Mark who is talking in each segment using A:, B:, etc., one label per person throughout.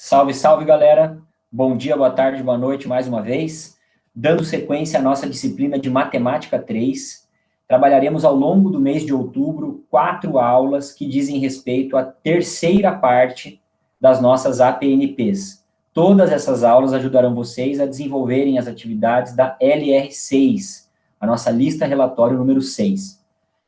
A: Salve, salve, galera! Bom dia, boa tarde, boa noite mais uma vez. Dando sequência à nossa disciplina de Matemática 3, trabalharemos ao longo do mês de outubro 4 aulas que dizem respeito à terceira parte das nossas APNPs. Todas essas aulas ajudarão vocês a desenvolverem as atividades da LR6, a nossa lista relatório número 6.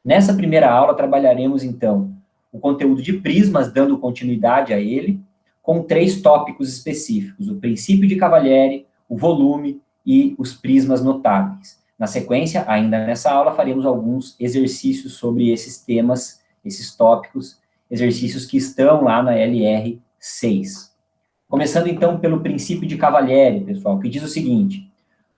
A: Nessa primeira aula, trabalharemos, então, o conteúdo de prismas, dando continuidade a ele, com 3 tópicos específicos: o princípio de Cavalieri, o volume e os prismas notáveis. Na sequência, ainda nessa aula, faremos alguns exercícios sobre esses temas, esses tópicos, exercícios que estão lá na LR6. Começando, então, pelo princípio de Cavalieri, pessoal, que diz o seguinte: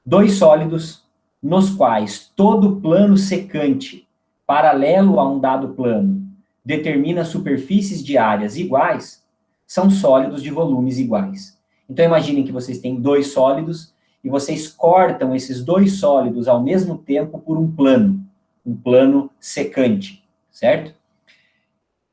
A: dois sólidos nos quais todo plano secante paralelo a um dado plano determina superfícies de áreas iguais são sólidos de volumes iguais. Então, imaginem que vocês têm 2 sólidos e vocês cortam esses 2 sólidos ao mesmo tempo por um plano secante, certo?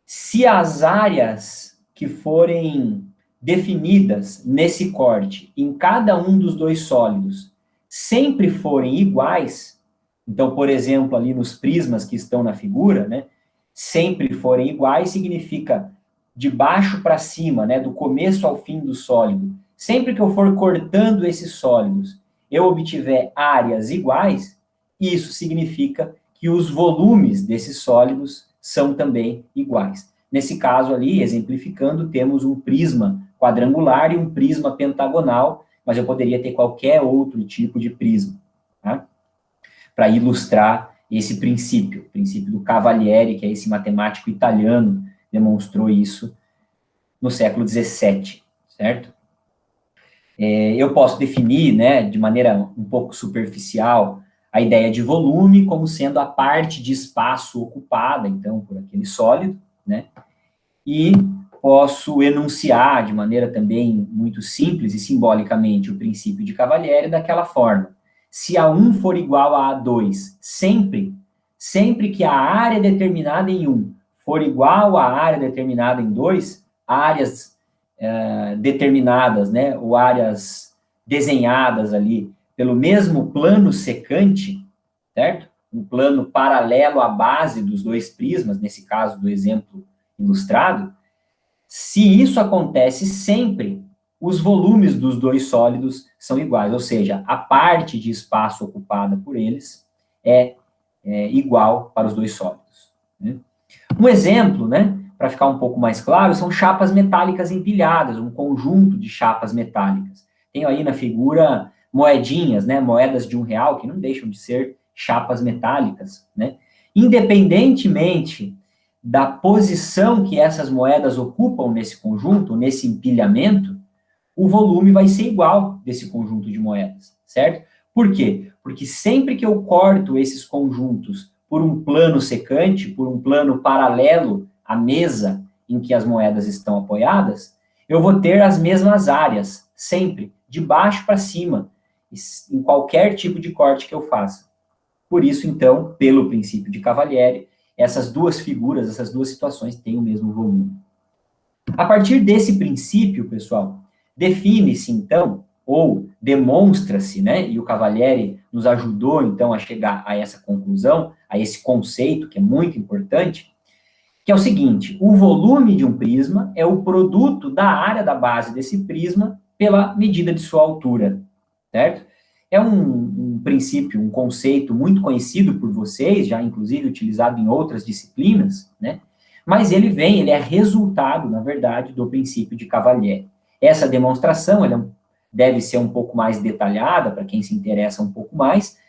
A: Se as áreas que forem definidas nesse corte em cada um dos 2 sólidos sempre forem iguais, então, por exemplo, ali nos prismas que estão na figura, né, sempre forem iguais significa de baixo para cima, né, do começo ao fim do sólido. Sempre que eu for cortando esses sólidos, eu obtiver áreas iguais, isso significa que os volumes desses sólidos são também iguais. Nesse caso ali, exemplificando, temos um prisma quadrangular e um prisma pentagonal, mas eu poderia ter qualquer outro tipo de prisma, tá? Para ilustrar esse princípio, o princípio do Cavalieri, que é esse matemático italiano, demonstrou isso no século XVII, certo? Eu posso definir, né, de maneira um pouco superficial, a ideia de volume como sendo a parte de espaço ocupada, então, por aquele sólido, né? E posso enunciar de maneira também muito simples e simbolicamente o princípio de Cavalieri daquela forma: se A1 for igual a A2, sempre que a área determinada em 1 for igual à área determinada em 2, áreas determinadas, né, ou áreas desenhadas ali pelo mesmo plano secante, certo? Um plano paralelo à base dos 2 prismas, nesse caso do exemplo ilustrado. Se isso acontece sempre, os volumes dos 2 sólidos são iguais, ou seja, a parte de espaço ocupada por eles é igual para os 2 sólidos, né? Um exemplo, né, para ficar um pouco mais claro, são chapas metálicas empilhadas, um conjunto de chapas metálicas. Tem aí na figura moedinhas, né, moedas de R$1, que não deixam de ser chapas metálicas, né? Independentemente da posição que essas moedas ocupam nesse conjunto, nesse empilhamento, o volume vai ser igual desse conjunto de moedas, certo? Por quê? Porque sempre que eu corto esses conjuntos por um plano secante, por um plano paralelo à mesa em que as moedas estão apoiadas, eu vou ter as mesmas áreas, sempre, de baixo para cima, em qualquer tipo de corte que eu faça. Por isso, então, pelo princípio de Cavalieri, essas 2 figuras, essas 2 situações têm o mesmo volume. A partir desse princípio, pessoal, define-se, então, ou demonstra-se, né, e o Cavalieri nos ajudou, então, a chegar a essa conclusão, a esse conceito, que é muito importante, que é o seguinte: o volume de um prisma é o produto da área da base desse prisma pela medida de sua altura, certo? É um princípio, um conceito muito conhecido por vocês, já inclusive utilizado em outras disciplinas, né? Mas ele é resultado, na verdade, do princípio de Cavalieri. Essa demonstração, ela deve ser um pouco mais detalhada, para quem se interessa um pouco mais.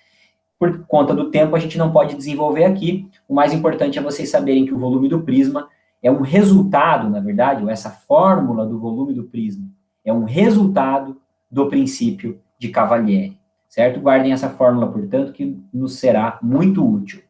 A: Por conta do tempo, a gente não pode desenvolver aqui. O mais importante é vocês saberem que o volume do prisma é um resultado, na verdade, ou essa fórmula do volume do prisma é um resultado do princípio de Cavalieri, certo? Guardem essa fórmula, portanto, que nos será muito útil.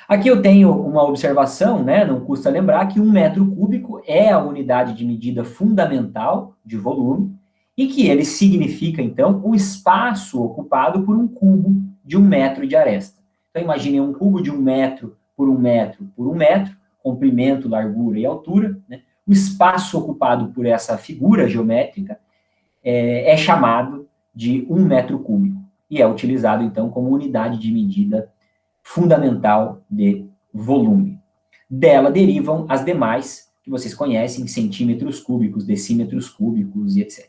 A: Aqui eu tenho uma observação, né? Não custa lembrar que 1 metro cúbico é a unidade de medida fundamental de volume e que ele significa, então, o espaço ocupado por um cubo de 1 metro de aresta. Então, imaginem um cubo de 1 metro por 1 metro por 1 metro, comprimento, largura e altura, né? o espaço ocupado por essa figura geométrica é chamado de 1 metro cúbico, e é utilizado, então, como unidade de medida fundamental de volume. Dela derivam as demais, que vocês conhecem, centímetros cúbicos, decímetros cúbicos e etc.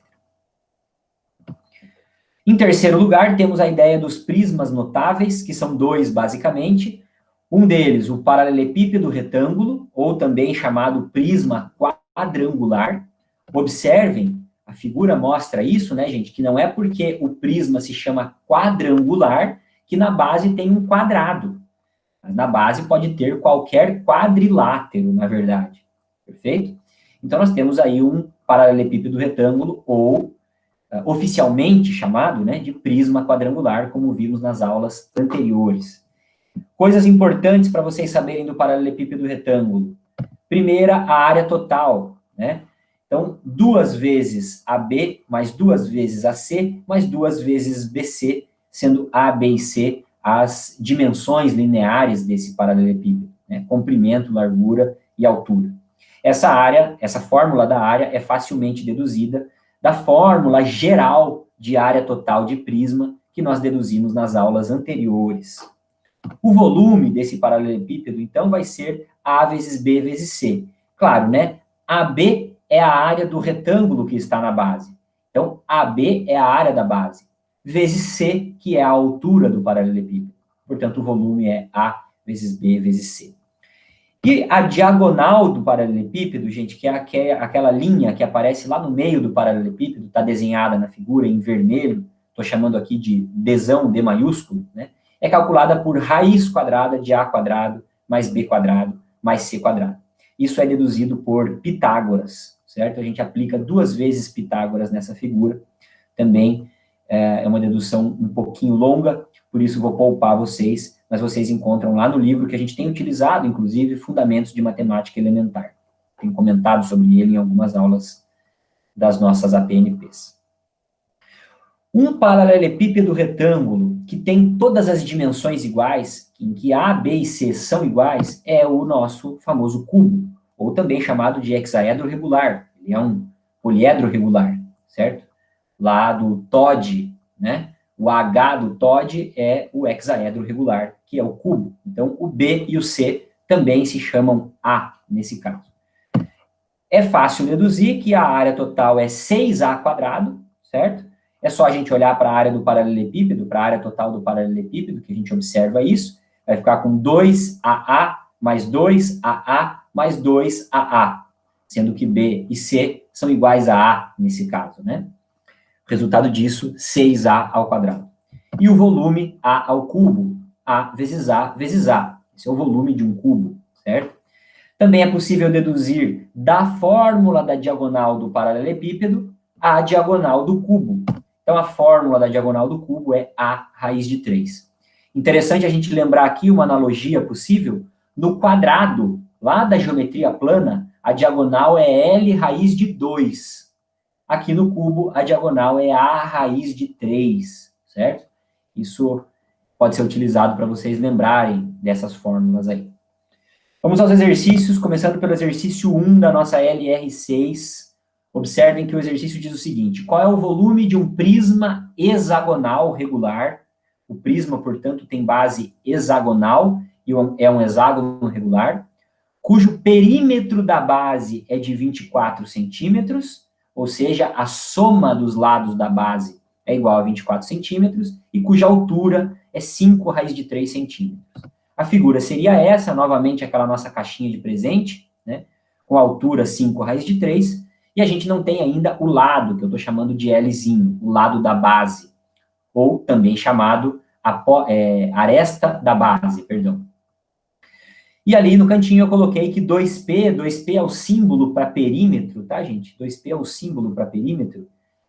A: Em terceiro lugar, temos a ideia dos prismas notáveis, que são dois, basicamente. Um deles, o paralelepípedo retângulo, ou também chamado prisma quadrangular. Observem, a figura mostra isso, né, gente? Que não é porque o prisma se chama quadrangular que na base tem um quadrado. Na base pode ter qualquer quadrilátero, na verdade. Perfeito? Então, nós temos aí um paralelepípedo retângulo, ou oficialmente chamado, né, de prisma quadrangular, como vimos nas aulas anteriores. Coisas importantes para vocês saberem do paralelepípedo retângulo. Primeira, a área total, né? Então, 2 vezes AB, mais 2 vezes AC, mais 2 vezes BC, sendo A, B e C as dimensões lineares desse paralelepípedo, né? Comprimento, largura e altura. Essa área, essa fórmula da área é facilmente deduzida da fórmula geral de área total de prisma que nós deduzimos nas aulas anteriores. O volume desse paralelepípedo, então, vai ser A vezes B vezes C. Claro, né? AB é a área do retângulo que está na base. Então, AB é a área da base, vezes C, que é a altura do paralelepípedo. Portanto, o volume é A vezes B vezes C. E a diagonal do paralelepípedo, gente, que é aquela linha que aparece lá no meio do paralelepípedo, está desenhada na figura em vermelho, estou chamando aqui de Dzão, D maiúsculo, né? É calculada por raiz quadrada de A quadrado mais B quadrado mais C quadrado. Isso é deduzido por Pitágoras, certo? A gente aplica 2 vezes Pitágoras nessa figura. Também é uma dedução um pouquinho longa, por isso vou poupar vocês, mas vocês encontram lá no livro que a gente tem utilizado, inclusive, Fundamentos de Matemática Elementar. Tenho comentado sobre ele em algumas aulas das nossas APNPs. Um paralelepípedo retângulo que tem todas as dimensões iguais, em que A, B e C são iguais, é o nosso famoso cubo, ou também chamado de hexaedro regular. Ele é um poliedro regular, certo? Lá do TOD, né? O H do TOD é o hexaedro regular, que é o cubo. Então, o B e o C também se chamam A, nesse caso. É fácil deduzir que a área total é 6A quadrado, certo? É só a gente olhar para a área do paralelepípedo, para a área total do paralelepípedo, que a gente observa isso. Vai ficar com 2AA mais 2AA mais 2AA, sendo que B e C são iguais a A nesse caso, né? Resultado disso, 6A ao quadrado. E o volume A ao cubo, A vezes A vezes A. Esse é o volume de um cubo, certo? Também é possível deduzir da fórmula da diagonal do paralelepípedo a diagonal do cubo. Então, a fórmula da diagonal do cubo é A raiz de 3. Interessante a gente lembrar aqui uma analogia possível. No quadrado, lá da geometria plana, a diagonal é L raiz de 2. Aqui no cubo, a diagonal é A raiz de 3, certo? Isso pode ser utilizado para vocês lembrarem dessas fórmulas aí. Vamos aos exercícios, começando pelo exercício 1 da nossa LR6. Observem que o exercício diz o seguinte: qual é o volume de um prisma hexagonal regular? O prisma, portanto, tem base hexagonal e é um hexágono regular, cujo perímetro da base é de 24 centímetros, ou seja, a soma dos lados da base é igual a 24 centímetros, e cuja altura é 5 raiz de 3 centímetros. A figura seria essa, novamente aquela nossa caixinha de presente, né, com altura 5 raiz de 3, e a gente não tem ainda o lado, que eu estou chamando de Lzinho, o lado da base, ou também chamado aresta da base, perdão. E ali no cantinho eu coloquei que 2P é o símbolo para perímetro, tá, gente? 2P é o símbolo para perímetro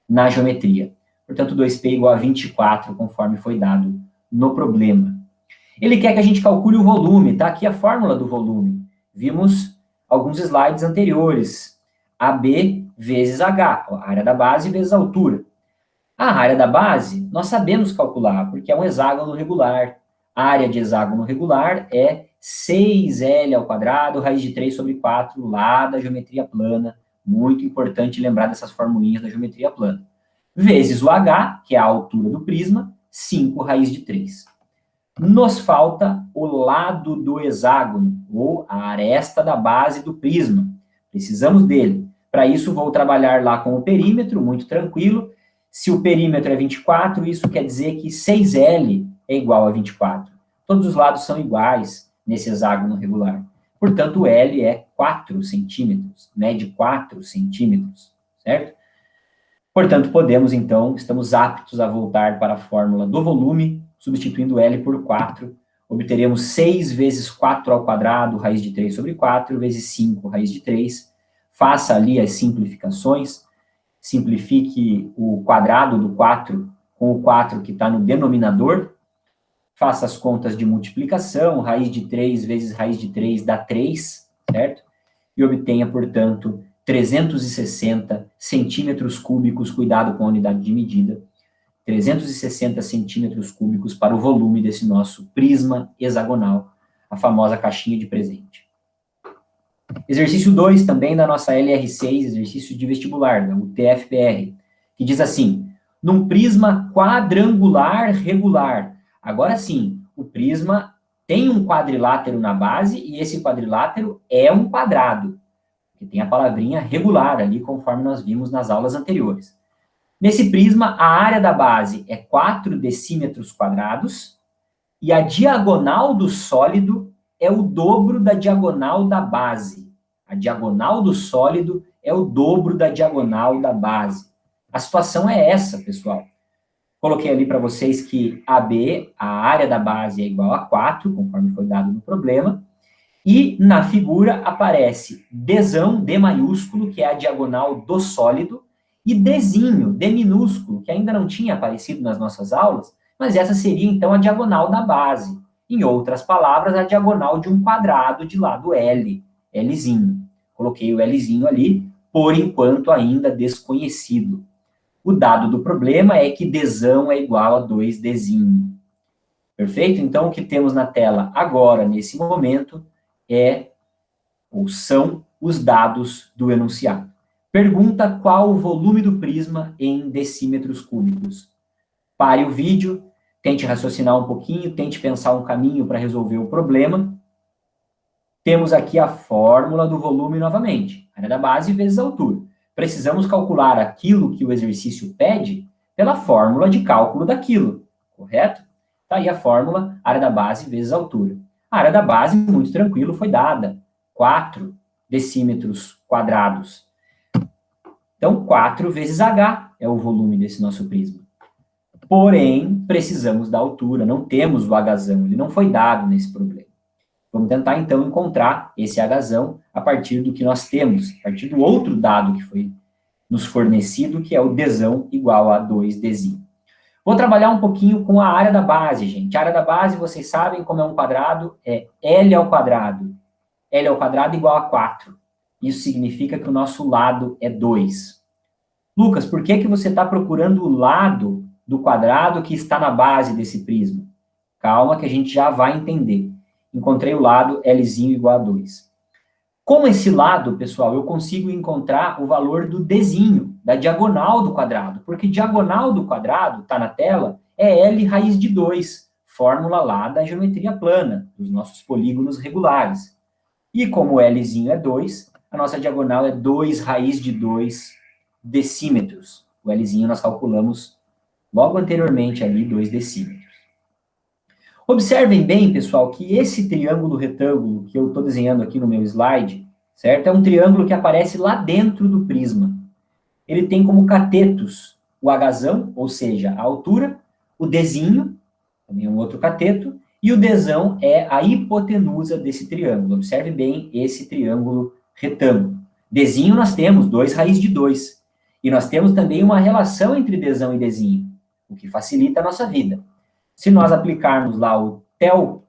A: na geometria. Portanto, 2P igual a 24, conforme foi dado no problema. Ele quer que a gente calcule o volume, tá? Aqui a fórmula do volume. Vimos alguns slides anteriores. AB vezes H, a área da base vezes a altura. A área da base, nós sabemos calcular, porque é um hexágono regular. A área de hexágono regular é 6L ao quadrado, raiz de 3 sobre 4, lá da geometria plana. Muito importante lembrar dessas formulinhas da geometria plana. Vezes o H, que é a altura do prisma, 5 raiz de 3. Nos falta o lado do hexágono, ou a aresta da base do prisma. Precisamos dele. Para isso, vou trabalhar lá com o perímetro, muito tranquilo. Se o perímetro é 24, isso quer dizer que 6L é igual a 24. Todos os lados são iguais nesse hexágono regular. Portanto, o L é 4 centímetros, mede 4 centímetros, certo? Portanto, podemos, então, estamos aptos a voltar para a fórmula do volume, substituindo L por 4, obteremos 6 vezes 4 ao quadrado, raiz de 3 sobre 4, vezes 5, raiz de 3. Faça ali as simplificações, simplifique o quadrado do 4 com o 4 que está no denominador, faça as contas de multiplicação, raiz de 3 vezes raiz de 3 dá 3, certo? E obtenha, portanto, 360 centímetros cúbicos, cuidado com a unidade de medida, 360 centímetros cúbicos para o volume desse nosso prisma hexagonal, a famosa caixinha de presente. Exercício 2, também da nossa LR6, exercício de vestibular, o TFPR, que diz assim, num prisma quadrangular regular. Agora sim, o prisma tem um quadrilátero na base e esse quadrilátero é um quadrado, que tem a palavrinha regular ali, conforme nós vimos nas aulas anteriores. Nesse prisma, a área da base é 4 decímetros quadrados e a diagonal do sólido é o dobro da diagonal da base. A diagonal do sólido é o dobro da diagonal da base. A situação é essa, pessoal. Coloquei ali para vocês que AB, a área da base, é igual a 4, conforme foi dado no problema. E na figura aparece Dzão, D maiúsculo, que é a diagonal do sólido, e Dzinho, D minúsculo, que ainda não tinha aparecido nas nossas aulas, mas essa seria, então, a diagonal da base. Em outras palavras, a diagonal de um quadrado de lado L, Lzinho. Coloquei o Lzinho ali, por enquanto ainda desconhecido. O dado do problema é que Dzão é igual a 2Dzinho. Perfeito? Então, o que temos na tela agora, nesse momento, são os dados do enunciado. Pergunta qual o volume do prisma em decímetros cúbicos. Pare o vídeo, tente raciocinar um pouquinho, tente pensar um caminho para resolver o problema. Temos aqui a fórmula do volume novamente, área da base vezes a altura. Precisamos calcular aquilo que o exercício pede pela fórmula de cálculo daquilo, correto? Está aí a fórmula, área da base vezes a altura. A área da base, muito tranquilo, foi dada, 4 decímetros quadrados. Então, 4 vezes H é o volume desse nosso prisma. Porém, precisamos da altura, não temos o Hzão, ele não foi dado nesse problema. Vamos tentar, então, encontrar esse Hzão a partir do que nós temos, a partir do outro dado que foi nos fornecido, que é o Dzão igual a 2Dzinho. Vou trabalhar um pouquinho com a área da base, gente. A área da base, vocês sabem como é um quadrado, é L ao quadrado. L ao quadrado igual a 4. Isso significa que o nosso lado é 2. Lucas, por que você está procurando o lado do quadrado que está na base desse prisma? Calma que a gente já vai entender. Encontrei o lado Lzinho igual a 2. Com esse lado, pessoal, eu consigo encontrar o valor do Dzinho, da diagonal do quadrado, porque diagonal do quadrado, está na tela, é L raiz de 2, fórmula lá da geometria plana, dos nossos polígonos regulares. E como o Lzinho é 2, a nossa diagonal é 2 raiz de 2 decímetros. O Lzinho nós calculamos logo anteriormente ali, 2 decímetros. Observem bem, pessoal, que esse triângulo retângulo que eu estou desenhando aqui no meu slide, certo? É um triângulo que aparece lá dentro do prisma. Ele tem como catetos o Hzão, ou seja, a altura, o Dzinho, também um outro cateto, e o Dzão é a hipotenusa desse triângulo. Observe bem esse triângulo retângulo. Dzinho nós temos 2 raiz de 2. E nós temos também uma relação entre Dzão e Dzinho, o que facilita a nossa vida. Se nós aplicarmos lá o TEL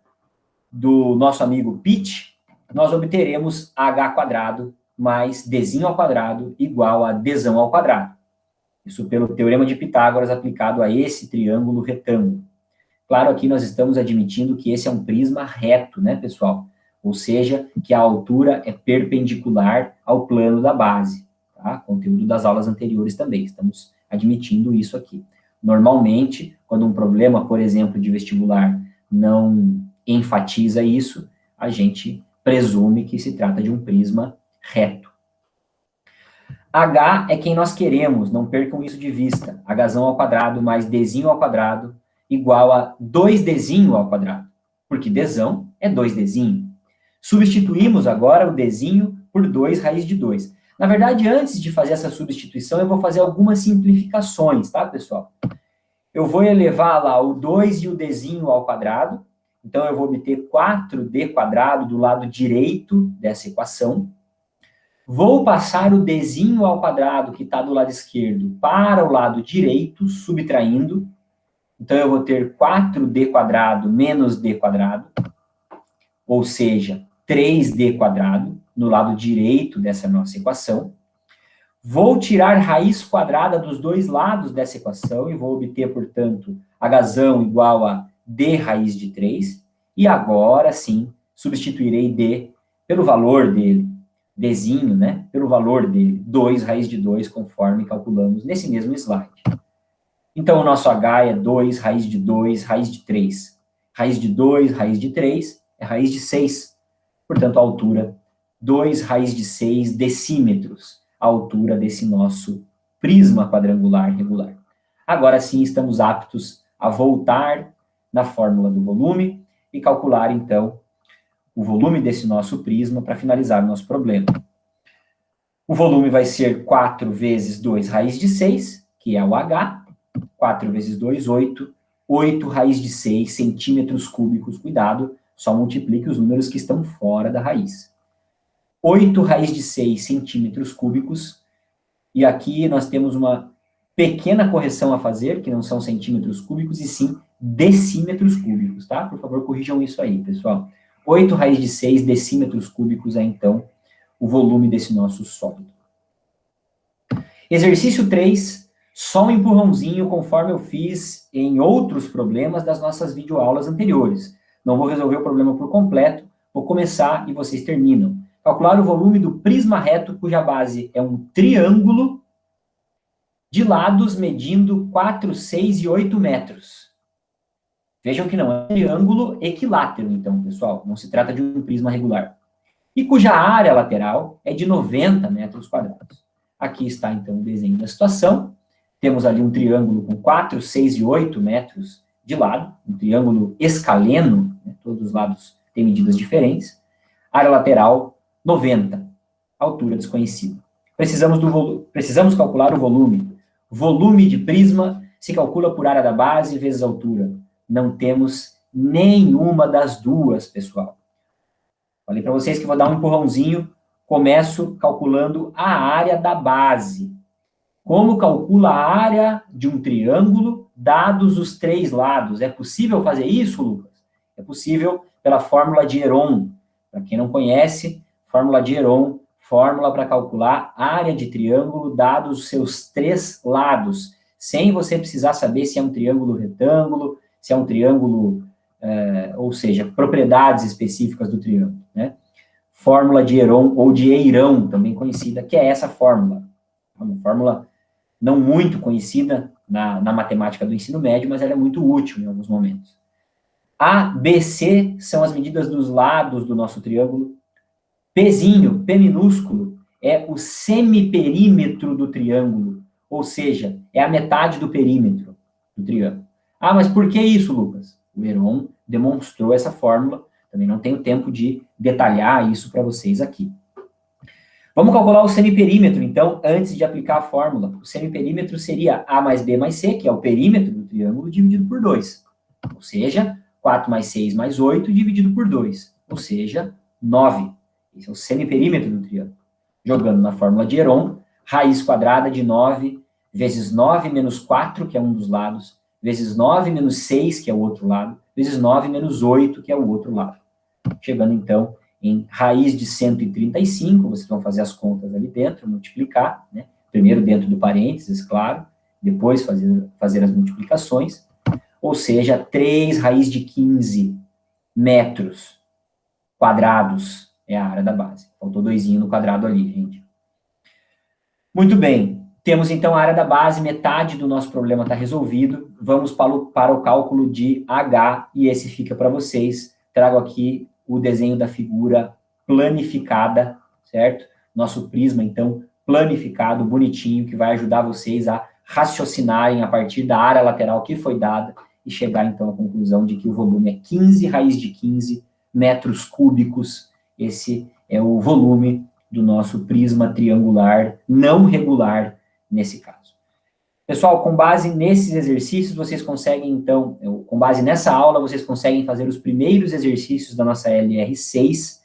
A: do nosso amigo Pitt, nós obteremos h² mais Dzinho ao quadrado igual a Dzão ao quadrado. Isso pelo Teorema de Pitágoras aplicado a esse triângulo retângulo. Claro, aqui nós estamos admitindo que esse é um prisma reto, né, pessoal? ou seja, que a altura é perpendicular ao plano da base, tá? Conteúdo das aulas anteriores também, estamos admitindo isso aqui. Normalmente, quando um problema, por exemplo, de vestibular não enfatiza isso, a gente presume que se trata de um prisma reto. H é quem nós queremos, não percam isso de vista. Hzão ao quadrado mais Dzinho ao quadrado igual a 2Dzinho ao quadrado, porque Dzão é 2Dzinho. Substituímos agora o Dzinho por 2 raiz de 2. Na verdade, antes de fazer essa substituição, eu vou fazer algumas simplificações, tá, pessoal? Eu vou elevar lá o 2 e o Dzinho ao quadrado, então eu vou obter 4D quadrado do lado direito dessa equação. Vou passar o Dzinho ao quadrado, que está do lado esquerdo, para o lado direito, subtraindo. Então, eu vou ter 4D quadrado menos D quadrado, ou seja, 3D quadrado, no lado direito dessa nossa equação. Vou tirar raiz quadrada dos dois lados dessa equação e vou obter, portanto, Hzão igual a D raiz de 3. E agora, sim, substituirei D pelo valor dele. Dzinho, né, pelo valor dele, 2 raiz de 2, conforme calculamos nesse mesmo slide. Então, o nosso H é 2 raiz de 2, raiz de 3. Raiz de 2, raiz de 3, é raiz de 6. Portanto, a altura, 2 raiz de 6 decímetros, a altura desse nosso prisma quadrangular regular. Agora sim, estamos aptos a voltar na fórmula do volume e calcular, então, o volume desse nosso prisma para finalizar o nosso problema. O volume vai ser 4 vezes 2 raiz de 6, que é o H. 4 vezes 2, 8. 8 raiz de 6 centímetros cúbicos. Cuidado, só multiplique os números que estão fora da raiz. 8 raiz de 6 centímetros cúbicos. E aqui nós temos uma pequena correção a fazer, que não são centímetros cúbicos, e sim decímetros cúbicos, tá? Por favor, corrijam isso aí, pessoal. 8 raiz de 6 decímetros cúbicos é, então, o volume desse nosso sólido. Exercício 3, só um empurrãozinho, conforme eu fiz em outros problemas das nossas videoaulas anteriores. Não vou resolver o problema por completo, vou começar e vocês terminam. Calcular o volume do prisma reto, cuja base é um triângulo de lados medindo 4, 6 e 8 metros. Vejam que não é um triângulo equilátero, então, pessoal. Não se trata de um prisma regular. E cuja área lateral é de 90 metros quadrados. Aqui está, então, o desenho da situação. Temos ali um triângulo com 4, 6 e 8 metros de lado. Um triângulo escaleno, né? Todos os lados têm medidas diferentes. Área lateral, 90. Altura desconhecida. Precisamos calcular o volume. Volume de prisma se calcula por área da base vezes altura. Não temos nenhuma das duas, pessoal. Falei para vocês que vou dar um empurrãozinho. Começo calculando a área da base. Como calcula a área de um triângulo, dados os 3 lados? É possível fazer isso, Lucas? É possível pela fórmula de Heron. Para quem não conhece, fórmula de Heron, fórmula para calcular área de triângulo, dados os seus 3 lados, sem você precisar saber se é um triângulo retângulo, se é um triângulo, ou seja, propriedades específicas do triângulo, né? Fórmula de Heron, ou de Eirão, também conhecida, que é essa fórmula. É uma fórmula não muito conhecida na matemática do ensino médio, mas ela é muito útil em alguns momentos. A, B, C são as medidas dos lados do nosso triângulo. Pzinho, P minúsculo, é o semiperímetro do triângulo, ou seja, é a metade do perímetro do triângulo. Ah, mas por que isso, Lucas? O Heron demonstrou essa fórmula, também não tenho tempo de detalhar isso para vocês aqui. Vamos calcular o semiperímetro, então, antes de aplicar a fórmula. O semiperímetro seria A mais B mais C, que é o perímetro do triângulo, dividido por 2. Ou seja, 4 mais 6 mais 8 dividido por 2. Ou seja, 9. Esse é o semiperímetro do triângulo. Jogando na fórmula de Heron, raiz quadrada de 9 vezes 9 menos 4, que é um dos lados, vezes 9 menos 6, que é o outro lado, vezes 9 menos 8, que é o outro lado. Chegando, então, em raiz de 135, vocês vão fazer as contas ali dentro, multiplicar, né? Primeiro dentro do parênteses, claro, depois fazer as multiplicações, ou seja, 3 raiz de 15 metros. quadrados é a área da base. Faltou 2 no quadrado ali, gente. Muito bem. Temos, então, a área da base, metade do nosso problema está resolvido. Vamos para o cálculo de H, e esse fica para vocês. Trago aqui o desenho da figura planificada, certo? Nosso prisma, então, planificado, bonitinho, que vai ajudar vocês a raciocinarem a partir da área lateral que foi dada e chegar, então, à conclusão de que o volume é 15 raiz de 15 metros cúbicos. Esse é o volume do nosso prisma triangular não regular, nesse caso. Pessoal, com base nesses exercícios, vocês conseguem, então, com base nessa aula, vocês conseguem fazer os primeiros exercícios da nossa LR6.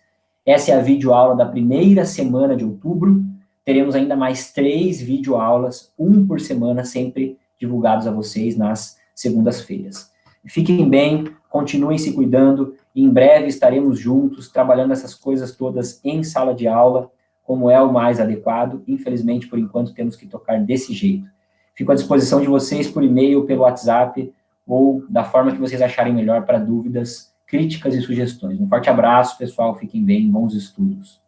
A: Essa é a videoaula da primeira semana de outubro. Teremos ainda mais 3 videoaulas, 1 por semana, sempre divulgados a vocês nas segundas-feiras. Fiquem bem, continuem se cuidando, e em breve estaremos juntos, trabalhando essas coisas todas em sala de aula, como é o mais adequado. Infelizmente, por enquanto, temos que tocar desse jeito. Fico à disposição de vocês por e-mail, pelo WhatsApp, ou da forma que vocês acharem melhor para dúvidas, críticas e sugestões. Um forte abraço, pessoal, fiquem bem, bons estudos.